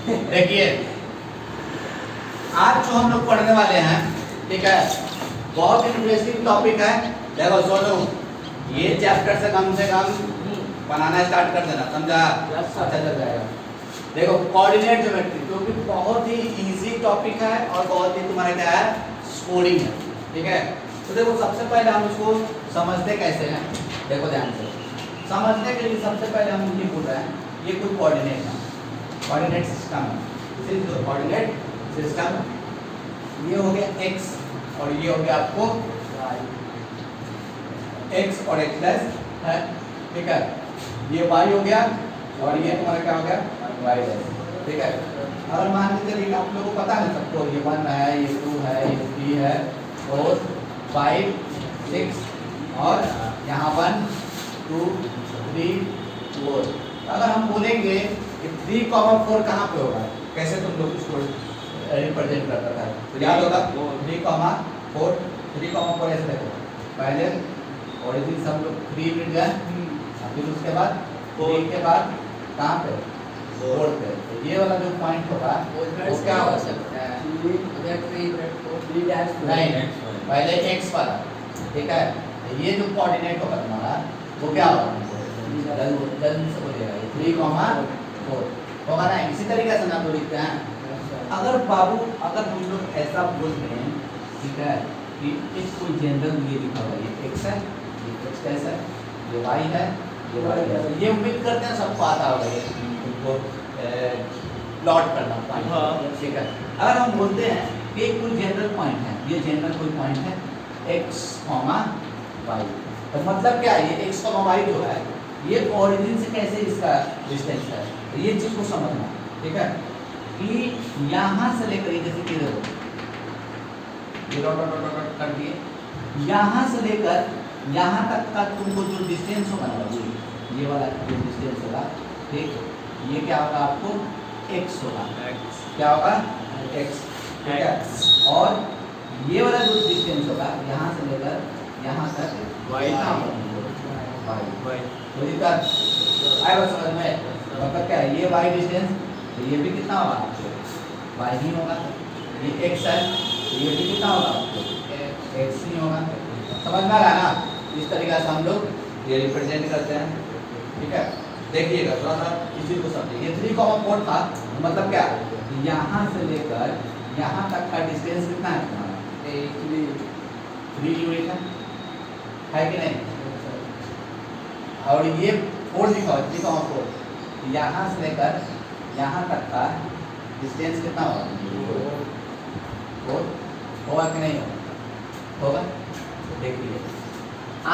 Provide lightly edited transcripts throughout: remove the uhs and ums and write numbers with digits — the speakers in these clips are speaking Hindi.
देखिए आज जो हम लोग पढ़ने वाले हैं, ठीक है, बहुत इंटरेस्टिंग टॉपिक है। देखो सुनो, ये चैप्टर से कम बनाना स्टार्ट कर देना, समझा? अच्छा चल जाएगा। देखो कोऑर्डिनेट ज्योमेट्री, क्योंकि बहुत ही इजी टॉपिक है और बहुत ही तुम्हारा क्या है, स्कोरिंग है, ठीक है। तो देखो सबसे पहले हम उसको समझते कैसे हैं, देखो ध्यान से समझने के लिए सबसे पहले हम ये बोल रहे हैं, ये कोई कोऑर्डिनेट है, कोऑर्डिनेट सिस्टम है, this is the coordinate system. ये हो गया x और ये हो गया आपको y, x और x प्लस है, ठीक है। ये y हो गया और ये तुम्हारा क्या हो गया, y डैश, ठीक है। अगर मान लीजिए चलिए आप लोगों को पता है सबको, ये 1 है, ये 2 है, ये 3 है, 4 5 6 और यहाँ 1 2 3 4। अगर हम बोलेंगे कि 3,4 कहाँ पे होगा, कैसे तुम लोग इसको रिप्रेजेंट करता था, तो याद होगा 3,4 3,4 ऐसे देखो, पहले ओरिजिन सब लोग 3 मिल गए, फिर उसके बाद 4 के बाद कहाँ पे 4 पे, तो ये वाला जो पॉइंट होगा वो क्या हो सकता है, नहीं पहले x वाला, ठीक है। ये जो कोऑर्डिनेट होगा तुम्हारा वो क्या होगा, जल्दी से बोलिएगा, 3,4 होगा ना। इसी तरीके से ना तो लिखते हैं। अगर बाबू अगर हम लोग ऐसा बोल रहे हैं, ठीक है, कि इस कोई जनरल ये लिखा हुआ, ये x है, ये x कैसा है, ये y है, ये y है, ये उम्मीद करते हैं सबको आता होगा ये उनको प्लॉट करना पॉइंट, ठीक है। अगर हम बोलते हैं कि एक कोई जनरल पॉइंट है, ये जनरल कोई पॉइंट है x, y, तो मतलब क्या है, ये x, y जो है ये ओरिजिन से कैसे इसका डिस्टेंस है, तो ये चीज को समझना, ठीक है। कि यहाँ से लेकर जैसे कि ये डॉट डॉट डॉट डॉट कर दिए, यहाँ से लेकर यहाँ तक का तुमको जो डिस्टेंस होगा ना, ये वाला जो डिस्टेंस होगा, ठीक, ये क्या होगा आपको x होगा, क्या होगा x, ठीक है। और ये वाला जो डिस्टेंस होगा यहाँ से लेकर यहाँ तक y, तो इसका आएगा समझ में, मतलब क्या है, ये y डिस्टेंस, तो ये भी कितना होगा y ही होगा, ये x है, तो ये भी कितना होगा x ही होगा, समझ में आ रहा है ना। इस तरीके से हम लोग ये रिप्रेजेंट करते हैं, ठीक है। देखिएगा थोड़ा सा इस चीज को समझिए, ये 3,4 था, मतलब क्या, यहाँ से लेकर यहाँ तक का डिस्टेंस कितना है तुम्हारा, 3 यूनिट है कि नहीं, और ये 4 लिखा हुआ 3,4, यहाँ से लेकर यहाँ तक का डिस्टेंस कितना होगा, 4 होगा कि नहीं होगा। देखिए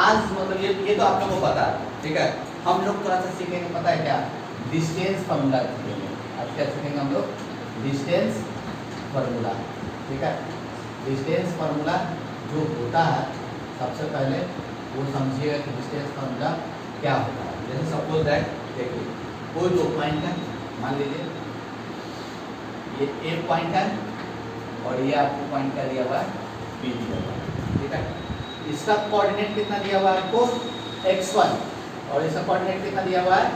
आज मतलब ये तो आप लोगों को पता है, ठीक है। हम लोग थोड़ा सा सीखेंगे, पता है क्या, डिस्टेंस फार्मूला सीखेंगे। आज क्या सीखेंगे हम लोग, डिस्टेंस फार्मूला, ठीक है। डिस्टेंस फार्मूला जो होता है सबसे पहले वो समझिएगा कि डिस्टेंस फार्मूला क्या होता है। जैसे सपोज दैट देखिए कोई दो पॉइंट है, मान लीजिए ये ए पॉइंट है और ये आपको पॉइंट क्या दिया हुआ है, बी दिया हुआ है, ठीक है। इसका कोऑर्डिनेट कितना दिया हुआ है आपको, x1, और इसका कोऑर्डिनेट कितना दिया हुआ है,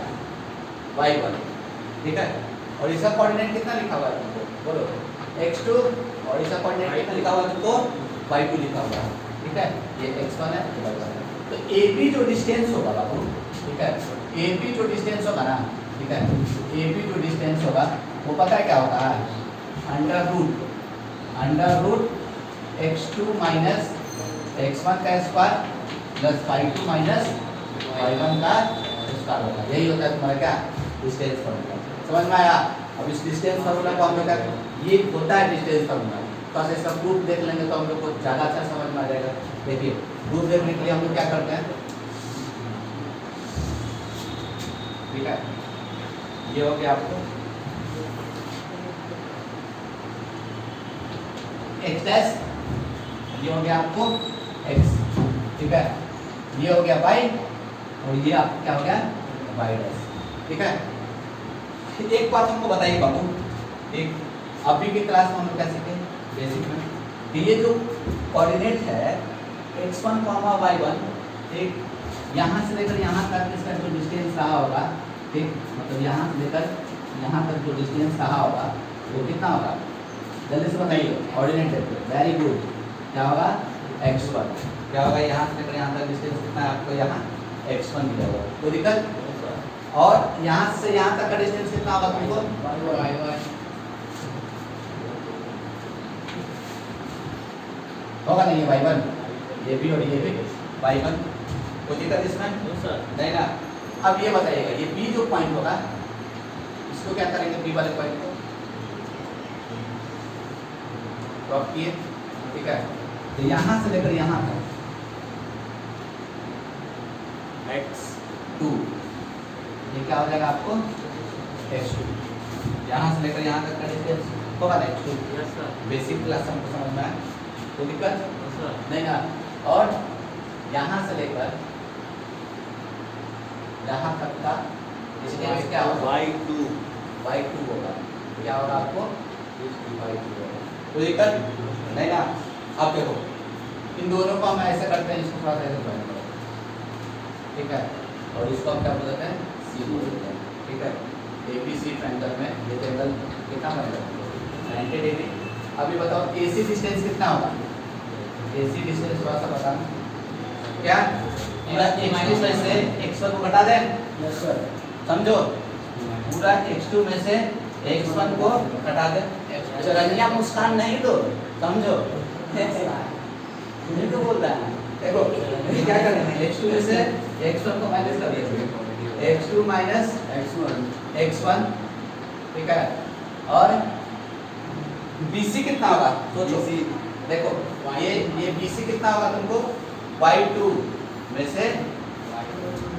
y1, ठीक है। और इसका कोऑर्डिनेट कितना लिखा हुआ है तुमको, बोलो x2, और इसका कोऑर्डिनेट कितना लिखा हुआ है तुमको, y2 लिखा हुआ है, ठीक है। ये x1 है, ये y1 है। तो AB जो डिस्टेंस होगा बाबू, ठीक है, AB जो डिस्टेंस होगा ना, ठीक है, AB जो डिस्टेंस होगा वो पता है क्या होता है, under root x2 minus x1 का square plus y2 minus y1 का स्क्वायर होगा। यही होता है तुम्हारा क्या, डिस्टेंस फार्मूला। समझ में आया। अब इस डिस्टेंस फार्मूला को हम लोग, ये होता है डिस्टेंस फार्मूला, तो इसका प्रूफ देख लेंगे तो हम लोग को ज़्यादा अच्छा समझ में आ जाएगा। देखिए प्रूफ देखने के लिए हम लोग क्या करते हैं, ठीक है, ये हो गया आपको x डैश, ये हो गया आपको x, ठीक है, ये हो गया y, और ये आपको क्या हो गया y डैश, ठीक है। एक बात हमको बताइए बाबू, एक अभी की क्लास में हम लोग क्या सीखे बेसिक में, कि ये जो कोऑर्डिनेट है x1, y1, ठीक, यहाँ से लेकर यहाँ तक इसका जो डिस्टेंस रहा होगा, ठीक, मतलब यहाँ से लेकर यहाँ तक जो डिस्टेंस कहा होगा वो कितना होगा, जल्दी से बताइए। Ordinate vector, very good. क्या होगा, x1। क्या होगा, यहाँ से लेकर यहाँ तक डिस्टेंस कितना है आपको, यहाँ x1 मिला होगा, कोई दिक्कत। और यहाँ से यहाँ तक का डिस्टेंस कितना होगा तुमको, होगा नहीं, y1, ये भी और ये भी y1, कोई दिक्कत इसमें नहीं ना। अब ये बताइएगा, ये B जो पॉइंट होगा इसको क्या करेंगे, B वाले पॉइंट को ड्रॉप किए, ठीक है। तो यहाँ से लेकर यहाँ तक x2, ये क्या हो जाएगा आपको, x2। यहाँ से लेकर यहाँ तक का डिस्टेंस होगा ना x2। बेसिक क्लास हमको समझ में आया, कोई दिक्कत नहीं ना। और यहाँ से लेकर यहाँ तक का डिस्टेंस क्या होगा, y2 होगा। क्या होगा आपको, y2 होगा, कोई दिक्कत नहीं ना। अब देखो इन दोनों को हम ऐसे करते हैं, इसको थोड़ा सा ऐसे करेंगे, ठीक है। और इसको हम क्या बोलते हैं, सी बोलते हैं, ठीक है। ABC ट्रायंगल में ये एंगल कितना बनेगा, 90 डिग्री। अभी बताओ AC डिस्टेंस कितना होगा, AC डिस्टेंस थोड़ा सा बताना, क्या पूरा x2 में से x1 को घटा दें, यस सर, समझो। पूरा x2 में से x1 को घटा दें, चरनिया मुस्कान नहीं तो समझो, नहीं तो बोल रहा है। देखो ये क्या करेंगे, x2 में से x1 को माइनस कर देंगे, x2 माइनस x1, ठीक है। और BC कितना होगा सोचो, देखो ये BC कितना होगा तुमको, y2 में से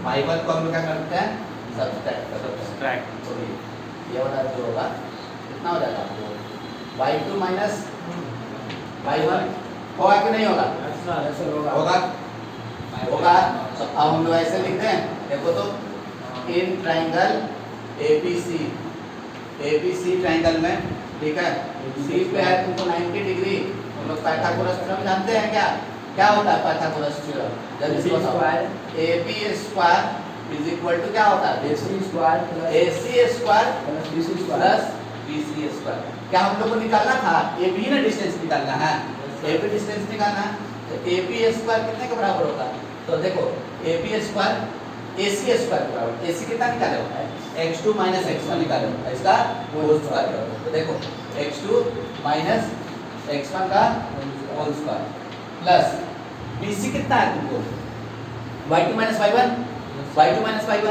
y1 को हम क्या करते हैं, सब्ट्रैक्ट, तो ये वाला जो होगा कितना हो जाएगा आपको, y2 माइनस y1 होगा कि नहीं होगा, होगा होगा। तो अब हम लोग ऐसे लिखते हैं, देखो तो इन ट्रायंगल ABC ट्रायंगल में, ठीक है, C पे है तुमको 90 डिग्री। हम लोग पाइथागोरस थ्योरम जानते हैं क्या, क्या होता है पाइथागोरस थ्योरम, जल्दी से बताओ। AB square is equal to क्या होता है, AC square plus BC square. क्या हम लोग को निकालना था, AB ना डिस्टेंस निकालना है, AB डिस्टेंस निकालना है। तो AB स्क्वायर कितने के बराबर होगा, तो देखो AB स्क्वायर AC स्क्वायर के बराबर, AC कितना निकाले होगा, x2 माइनस x1 निकाले होगा, इसका होल स्क्वायर। तो देखो x2 माइनस x1 का होल स्क्वायर प्लस BC कितना है तुमको, y2 माइनस y1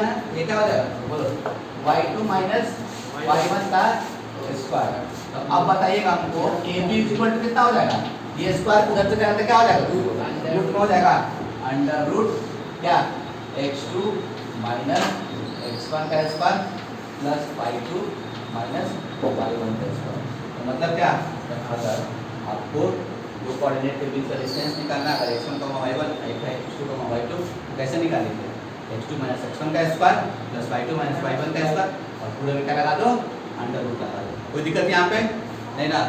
है, ये क्या हो जाएगा बोलो, y2 माइनस y1 का स्क्वायर। तो अब बताइएगा हमको AB इक्वल टू कितना हो जाएगा, ये स्क्वायर उधर से जाते क्या हो जाएगा, रूट में हो जाएगा, अंडर रूट क्या x2 माइनस x1 का square plus y2 minus y1 का स्क्वायर। तो मतलब क्या, अगर आपको दो कोऑर्डिनेट के बीच का डिस्टेंस निकालना है, अगर x1 y1 x2 y2, कैसे निकालेंगे, x2 माइनस x1 का square plus y2 minus y1 का स्क्वायर, और पूरे में क्या लगा दो, अंडर रूट लगा दो। कोई दिक्कत यहाँ पे नहीं ना।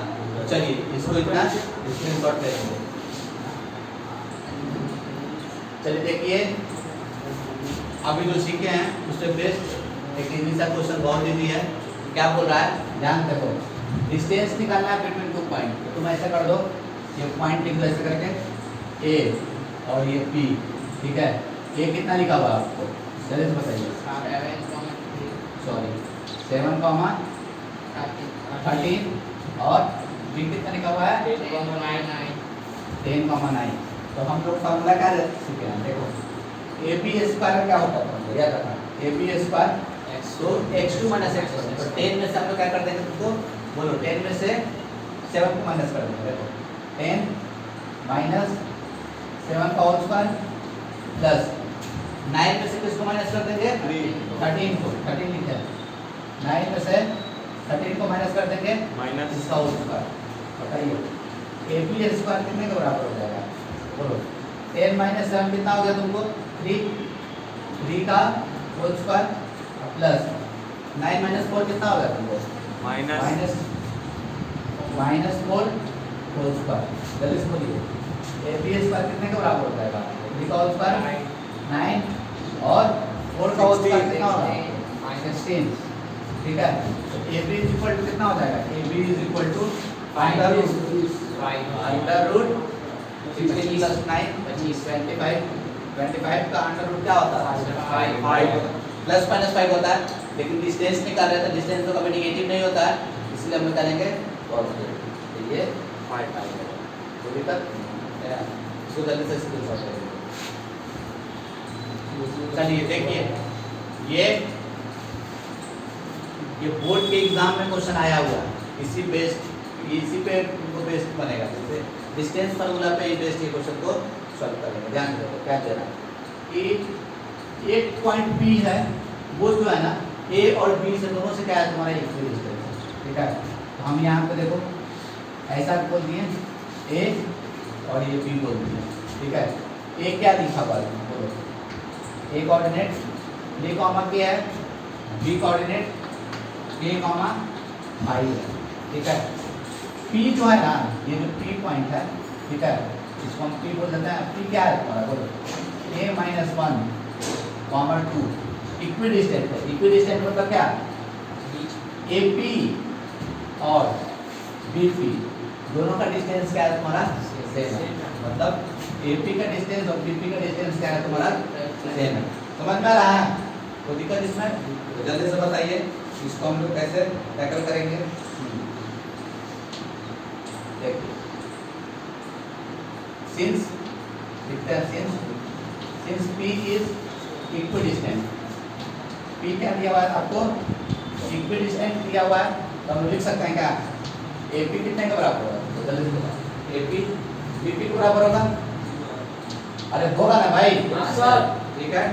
चलिए इसको इतना स्क्रीनशॉट ले लेंगे। चलिए देखिए अभी जो सीखे हैं उससे बेस्ट एक इजी सा क्वेश्चन बहुत इजी है। क्या बोल रहा है, ध्यान देखो, डिस्टेंस निकालना है बिटवीन टू पॉइंट। तो तुम ऐसा कर दो, ये पॉइंट लिख दो ऐसे करके, A और ये P, ठीक है। A कितना लिखा हुआ आपको, जल्दी से बताइए, सॉरी 7,13 और B कितना लिखा हुआ है 10,9। तो हम लोग फॉर्मूला क्या सीखे हैं, देखो AB स्क्वायर क्या होता है, याद रखना AB स्क्वायर तो x2 माइनस x1। तो 10 में से हम लोग क्या कर देंगे तुमको, बोलो 10 में से 7 को माइनस कर देंगे। देखो 10 माइनस 7 का होल स्क्वायर प्लस 9 में से किसको माइनस कर देंगे, 13 को, 13 लिखा है, 9 में से 13 को माइनस कर देंगे माइनस इसका होल स्क्वायर। बताइए AB स्क्वायर कितने के बराबर हो जाएगा, बोलो 10 माइनस 7 कितना हो गया तुमको, 3 का होल स्क्वायर प्लस 9 माइनस 4 कितना हो गया तुमको, माइनस 4 होल स्क्वायर। जल्दी से बोलिए AB स्क्वायर कितने के बराबर हो जाएगा, 3 का होल स्क्वायर 9 और 4 का होल स्क्वायर कितना होगा, -16, ठीक है। तो A B is equal to कितना हो जाएगा, A B is equal to under root 16 plus 9 25 25 का अंडर रूट क्या होता है 5 प्लस माइनस 5 होता है, लेकिन डिस्टेंस निकाल रहे थे, डिस्टेंस तो कभी निगेटिव नहीं होता है, इसलिए हम निकालेंगे पॉजिटिव। तो ये 5 आएगा, तो दिक्कत इसको जल्दी से स्क्रीन शॉट करेंगे। चलिए देखिए ये बोर्ड के एग्जाम में क्वेश्चन आया हुआ, इसी पे उनको बेस्ड बनेगा, जैसे डिस्टेंस फार्मूला पे बेस्ड ये क्वेश्चन को सॉल्व करेंगे। ध्यान रखो क्या दे रहा है कि एक पॉइंट बी है, वो जो है ना ए और बी से दोनों से क्या है तुम्हारा इक्विडिस्टेंस, ठीक है। तो हम यहाँ पे देखो ऐसा बोल दिए ए और ये बी बोल दिए, ठीक है। ए क्या लिखा हुआ है बोलो, ए कोऑर्डिनेट, बी कॉमा के है, बी कोऑर्डिनेट ए कॉमा आई है, ठीक है। पी जो है ना, ये जो पी पॉइंट है, ठीक है, इसको हम पी बोल देते हैं। पी क्या है तुम्हारा बोलो, ए माइनस 1 कॉमा 2 इक्विडिस्टेंट है। इक्विडिस्टेंट मतलब क्या, ए पी और बी पी दोनों का डिस्टेंस क्या है तुम्हारा सेम है, मतलब ए पी का डिस्टेंस और बी पी का डिस्टेंस क्या है तुम्हारा सेम है। समझ में आ रहा है, कोई दिक्कत इसमें? तो जल्दी से बताइए इसको हम लोग कैसे टैकल करेंगे। देखिए since P is equidistant, P क्या दिया हुआ है आपको, इक्विडिस्टेंट दिया हुआ है, तो हम लिख सकते हैं क्या, AP कितने के बराबर होगा, तो जल्दी से बताओ। AP BP के बराबर होगा, अरे होगा ना भाई, ठीक है।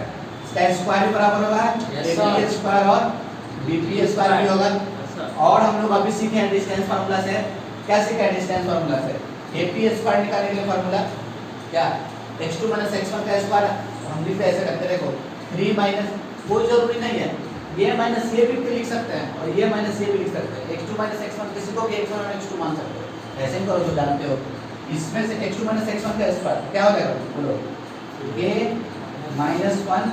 इसका स्क्वायर भी बराबर होगा, AP स्क्वायर और BP स्क्वायर भी होगा। और हम लोग अभी सीखे हैं डिस्टेंस फार्मूला से, क्या सीखे हैं डिस्टेंस फार्मूला से, AP स्क्वायर निकालने के लिए फार्मूला क्या, x2 माइनस x1 का स्क्वायर। हम लिखते ऐसे करते, देखो 3 माइनस, कोई जरूरी नहीं है, ये माइनस ये भी लिख सकते हैं और ये माइनस ये भी लिख सकते हैं। x2 माइनस x1 किसी को भी x1 और x2 मान सकते हो, ऐसे ही करो जो जानते हो। इसमें से x2 माइनस x1 का स्क्वायर क्या हो जाएगा बोलो, k minus 1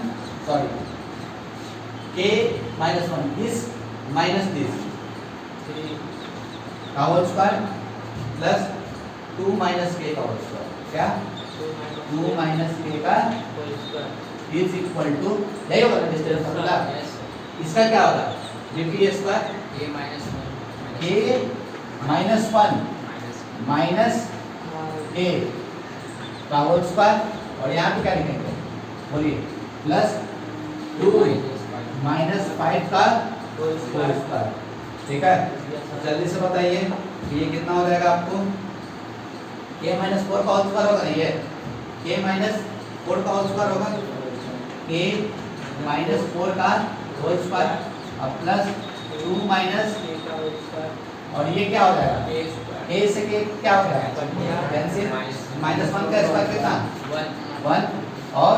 sorry k minus 1 this minus this का whole square plus 2 minus k का होल स्क्वायर, क्या 2 माइनस k का इज इक्वल टू, यही होगा ना डिस्टेंस फार्मूला। इसका क्या होगा, bp square k minus 1 minus k का होल स्क्वायर, और यहाँ पे क्या लिखेंगे बोलिए, प्लस 2 माइनस 5 का होल स्क्वायर, ठीक है। जल्दी से बताइए ये कितना हो जाएगा आपको, k माइनस 4 का होल स्क्वायर होगा, ये k माइनस 4 का होल स्क्वायर होगा, k माइनस 4 का होल स्क्वायर अब प्लस 2 माइनस और ये क्या हो जाएगा, a से k क्या हो जाएगा कैंसिल, माइनस 1 का स्क्वायर कितना 1 और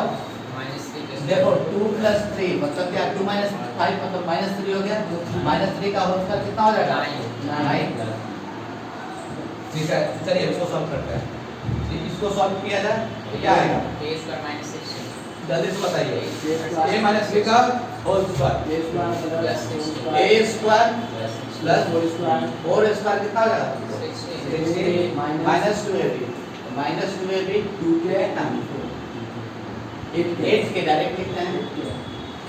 देखो 2 प्लस 3 मतलब क्या, 2 माइनस 5 मतलब माइनस 3 हो गया, माइनस 3 का होल स्क्वायर कितना हो जाएगा 9। ठीक है, चलिए इसको सॉल्व करते हैं। इसको सॉल्व किया जाए तो क्या आएगा, a स्क्वायर माइनस 6, जल्दी से बताइए, a माइनस 3 का whole square a square plus 4 square कितना हो जाएगा 16 माइनस 2ab माइनस 2ab 2 के 8 के डायरेक्ट लिखते हैं,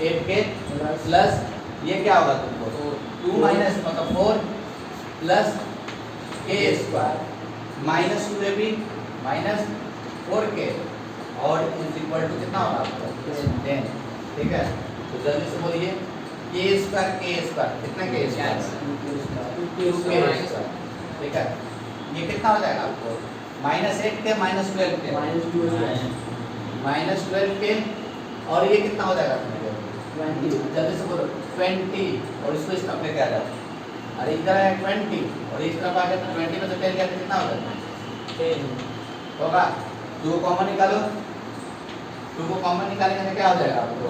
8 के प्लस ये क्या होगा तुमको 2 माइनस मतलब 4 plus k square minus 2ab minus 4k और इज इक्वल टू कितना होगा आपको 10, ठीक है। तो जल्दी से बोलिए k स्क्वायर कितना k स्क्वायर 2k स्क्वायर, ठीक है। ये कितना हो जाएगा आपको माइनस 8 के माइनस 12 के माइनस 12 के और ये कितना हो जाएगा 20, जल्दी से बोलो 20 और इसको इस तरफ लेके आ जाओ, अरे इधर है 20 और इस तरफ आ गया तो 20 में से 10 गया तो कितना हो जाएगा 10 होगा। 2 को कॉमन निकालो, 2 को कॉमन निकालेंगे तो क्या हो जाएगा आपको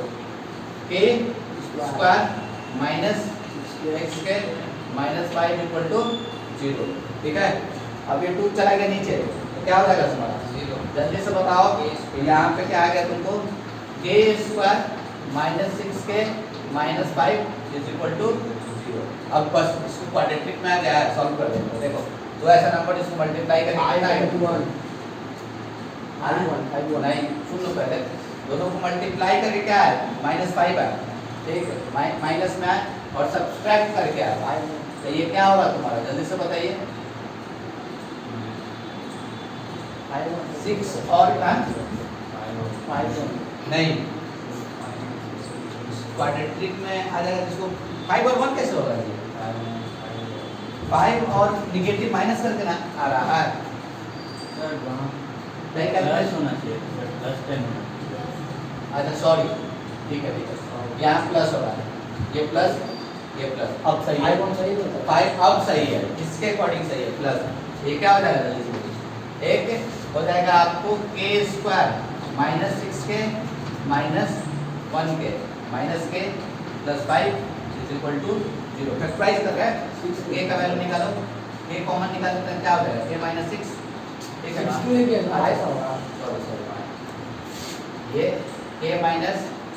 k square minus x minus 5 equal to 0, ठीक है। अब ये 2 चला गया नीचे तो क्या हो जाएगा हमारा 0, जल्दी से बताओ यहाँ पे क्या आ गया तुमको k square minus 6k minus 5 is equal to 0। अब बस इसको क्वाड्रेटिक में आ गया सॉल्व कर देंगे। देखो तो ऐसा नंबर इसको मल्टीप्लाई करके कितना आएगा? नहीं सुन लो पहले, दोनों को मल्टीप्लाई करके क्या है -5 है, ठीक है, माइनस में है और सब्सट्रैक्ट करके है, तो ये क्या होगा तुम्हारा जल्दी से बताइए? 6 और 5 नहीं क्वाड्रेटिक में आ जाएगा, इसको 5 और 1 कैसे होगा ये? 5 और निगेटिव माइनस करके ना आ रहा है, नहीं कैलकुलेट होना चाहिए, अच्छा सॉरी, ठीक है यहाँ प्लस हो रहा है, ये प्लस अब सही है, 5 अब सही है, इसके अकॉर्डिंग सही है प्लस, ये क्या हो जाएगा जल्दी से? एक हो जाएगा आपको k² -6k -1 के प्लस 5 = 0। फैक्टराइज कर रहे हैं, k का वैल्यू निकालो, k कॉमन निकालो तो क्या हो जाएगा? k - 6, ठीक है ना? सॉरी ये k -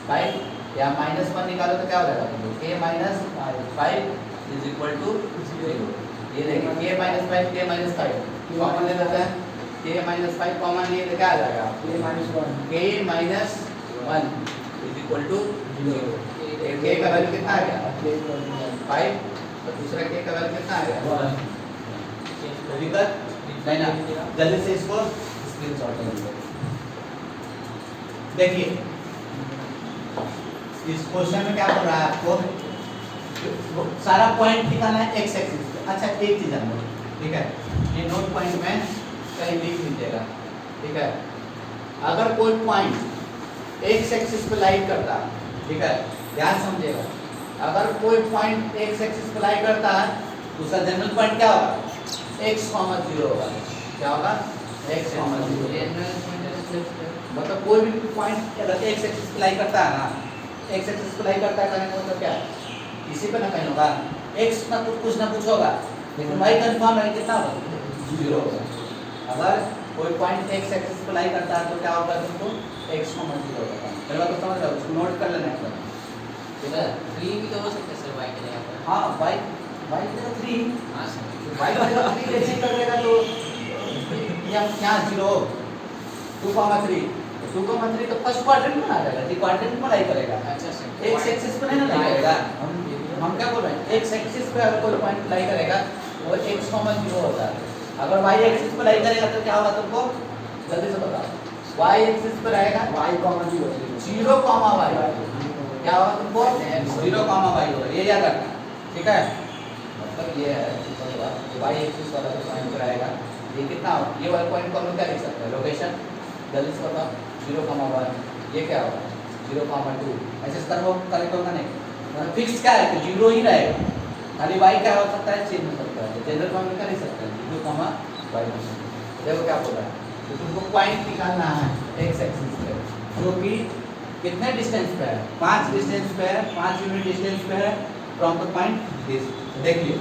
5 या -1 निकालो तो क्या हो जाएगा? k - 5 = 0। ये देखिए k - 5 कॉमन ले लेते हैं, k - 5 कॉमन लिए तो क्या आ जाएगा? k - 1 = 0। k का वैल्यू कितना आ गया? 5 और दूसरा k का वैल्यू कितना आ गया? 1। दिक्कत नहीं ना? जल्दी से इसको स्क्रीनशॉट ले लीजिए। देखिए इस क्वेश्चन में क्या बोल रहा है आपको? सारा पॉइंट निकालना है x एक्सिस पे। अच्छा एक चीज जान लो, ठीक है, ये नोट पॉइंट में कहीं लिख लीजिएगा, ठीक है, अगर कोई पॉइंट x एक्सिस पे लाई करता है, ठीक है, ध्यान समझिएगा, अगर कोई पॉइंट x एक्सिस पे लाई करता है तो उसका जनरल पॉइंट क्या होगा? x, 0 होगा। क्या होगा? x, 0। मतलब कोई भी पॉइंट अगर x एक्सिस पे लाई करता है ना, x एक्सिस पे लाई करता है कहने का मतलब क्या है? इसी पे ना कहीं होगा, x ना कुछ ना कुछ होगा, लेकिन y कंफर्म है कितना होगा? 0 होगा। अगर कोई पॉइंट x एक्सिस पे लाई करता है तो क्या होगा तुमको? x, 0 होगा। पहले बात तो समझ रहे हो, उसको नोट कर लेना है, ठीक है? 3 भी तो हो सकता है सर, y के लिए यहाँ पर। हाँ y का 3, हाँ सर, y का 3 जैसे कर देगा तो यहाँ 0 2,3 तो फर्स्ट क्वाड्रेंट में आ जाएगा, डी क्वाड्रेंट में लाई करेगा। अच्छा सर, एक्स एक्सिस पे नहीं ना लाई करेगा, हम क्या बोल रहे हैं? एक्स एक्सिस पे अगर कोई पॉइंट लाई करेगा वो x, 0 होता है। अगर y एक्सिस पे लाई करेगा तो क्या होगा तुमको जल्दी से बताओ? y एक्सिस पे रहेगा y, 0, 0, y, क्या होगा तुमको? 0, y होगा, ये याद रखना, ठीक है? मतलब ये है y एक्सिस वाला जो पॉइंट पर आएगा, ये कितना होगा? ये वाला पॉइंट को हम लोग क्या लिख सकते हैं? लोकेशन। जल्दी से बताओ, 0, 1, ये क्या होगा? 0, 2, ऐसे करेक्ट होगा नहीं, मतलब फिक्स क्या है कि 0 ही रहेगा, खाली y क्या हो सकता है? चेंज हो सकता है, जनरल फॉर्म में क्या लिख सकते हैं? 0, y। देखो क्या बोल रहा है, तो तुमको पॉइंट निकालना है x एक्सिस पे, जो कि कितने डिस्टेंस पे है? 5 डिस्टेंस पे है, 5 यूनिट डिस्टेंस पे है फ्रॉम द पॉइंट दिस। देखिए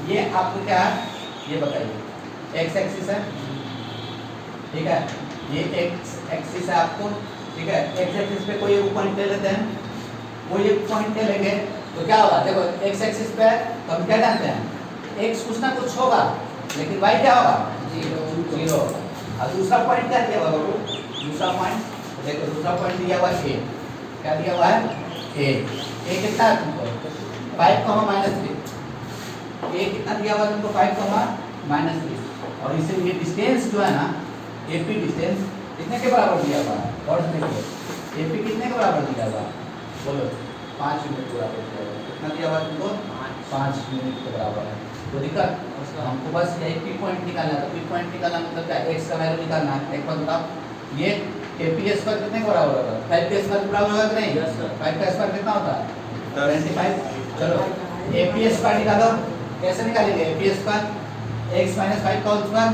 ये आपको क्या है ये बताइए, x एक्सिस है, ठीक है, ये x एक्सिस है आपको, ठीक है, x एक्सिस पे कोई एक पॉइंट ले लेते हैं, कोई एक पॉइंट ले लेंगे तो क्या होगा? देखो x एक्सिस पे तो हम क्या जानते हैं? x कुछ ना कुछ होगा, लेकिन y क्या होगा? 0 होगा। और दूसरा पॉइंट क्या दिया हुआ है? दूसरा पॉइंट देखो, दूसरा पॉइंट दिया हुआ है a, क्या दिया हुआ है? a कितना है तुमको? 5, -3, a कितना दिया हुआ है तुमको? 5, -3, और इसे ये डिस्टेंस जो है ना AP डिस्टेंस कितने के बराबर दिया हुआ है? और देखिए AP कितने के बराबर दिया हुआ है? बोलो 5 यूनिट के बराबर दिया हुआ है। कितना दिया हुआ है तुमको? 5 यूनिट के बराबर है। तो दिक्कत हमको बस यही पी पॉइंट निकालना है। तो पी पॉइंट निकालना मतलब क्या? x का वैल्यू निकालना है। एक बात बताओ, ये AP स्क्वायर कितने के बराबर होगा? 5 के स्क्वायर के बराबर होगा कि नहीं? Yes sir. 5 का स्क्वायर कितना होता है? 25। चलो AP स्क्वायर निकालो। कैसे निकालेंगे AP स्क्वायर? x - 5 का होल स्क्वायर,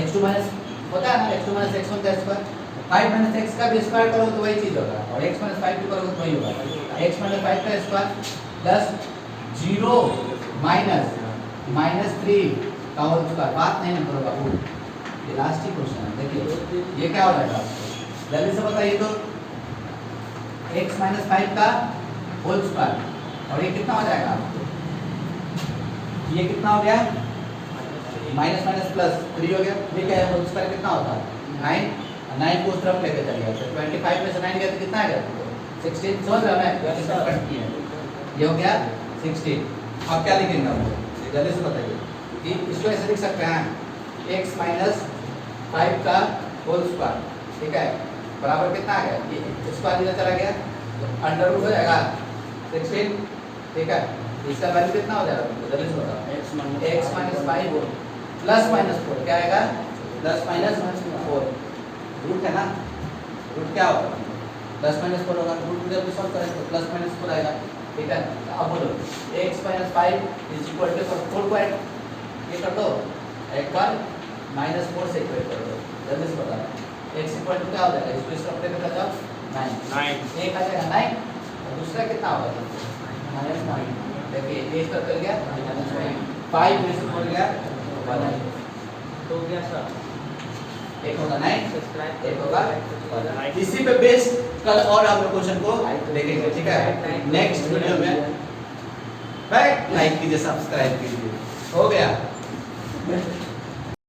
x2 माइनस होता है ना, x2 माइनस x1 का स्क्वायर, 5 माइनस x का भी स्क्वायर करो तो वही चीज होगा, और x माइनस 5 भी करोगे तो वही होगा। x माइनस 5 का स्क्वायर प्लस 0 माइनस 3 का होल स्क्वायर। बात नहीं करो बाबू, ये लास्ट ही क्वेश्चन है। देखिए ये क्या हो जाएगा आपको जल्दी से बताइए तो, x माइनस 5 का होल स्क्वायर और ये कितना हो जाएगा, ये कितना हो गया, माइनस माइनस प्लस 3 हो गया। ये क्या है, होल स्क्वायर कितना होता है 9, 9 को उस तरफ लेके चलिए, तो 25 में से 9 गया तो कितना आएगा 16, समझ रहा मैं ये हो गया 16। अब क्या लिखेंगे हम लोग, जल्दी से बताइए कि इसको ऐसे लिख सकते हैं x माइनस 5 का होल स्क्वायर, ठीक है, बराबर कितना आ गया, ये स्क्वायर इधर चला गया तो अंडर रूट हो जाएगा 16, ठीक है। इसका वैल्यू कितना हो जाएगा, जल्दी से बताओ, x माइनस 5 प्लस माइनस 4 क्या आएगा, प्लस माइनस 4 रूट है ना, रूट क्या होगा, प्लस माइनस 4 होगा, रूट जब सॉल्व करें तो प्लस माइनस 4 आएगा, ठीक है। तो अब बोलो x minus 5 is equal to 4 को ऐड ये कर दो, एक बार माइनस 4 से इक्वेट कर दो, जल्दी से बता x इक्वल टू क्या हो जाएगा, इसको इस तरफ लेकर जाओ 9, एक आ जाएगा 9 और दूसरा कितना होगा माइनस 9, देखिए ये इस तरफ चल गया 5 में से 4 गया 1, तो क्या सर, एक होगा 9 सब्सक्राइब एक होगा 1। इसी पे बेस कल और हम लोग क्वेश्चन को देखेंगे, ठीक है, नेक्स्ट वीडियो में। लाइक कीजिए, सब्सक्राइब कीजिए, हो गया।